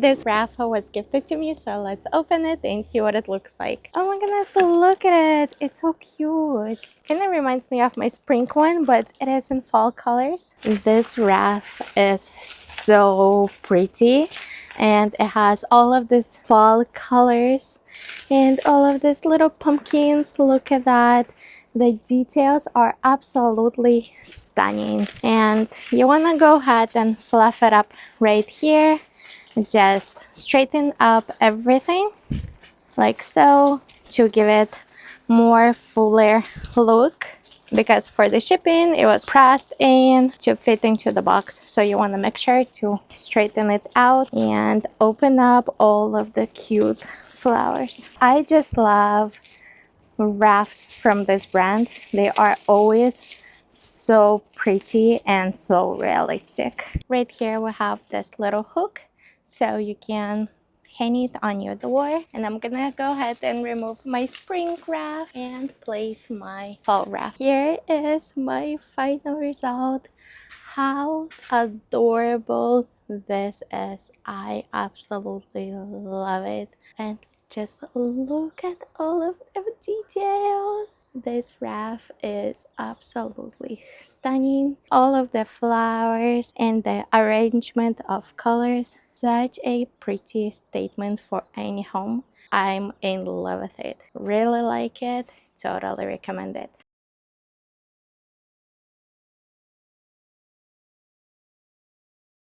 This raffle was gifted to me, so let's open it and see what it looks like. Oh my goodness, look at it. It's so cute. Kind of reminds me of my spring one, but it is in fall colors. This wreath is so pretty, and it has all of these fall colors and all of these little pumpkins. Look at that. The details are absolutely stunning, and you want to go ahead and fluff it up right here. Just straighten up everything like so to give it more fuller look, because for the shipping it was pressed in to fit into the box, so you want to make sure to straighten it out and open up all of the cute flowers. I just love wreaths from this brand. They are always so pretty and so realistic. Right here we have this little hook, so you can hang it on your door. And I'm gonna go ahead and remove my spring wreath and place my fall wreath. Here is my final result. How adorable this is. I absolutely love it. And just look at all of the details. This wreath is absolutely stunning. All of the flowers and the arrangement of colors. Such a pretty statement for any home. I'm in love with it. Really like it. Totally recommend it.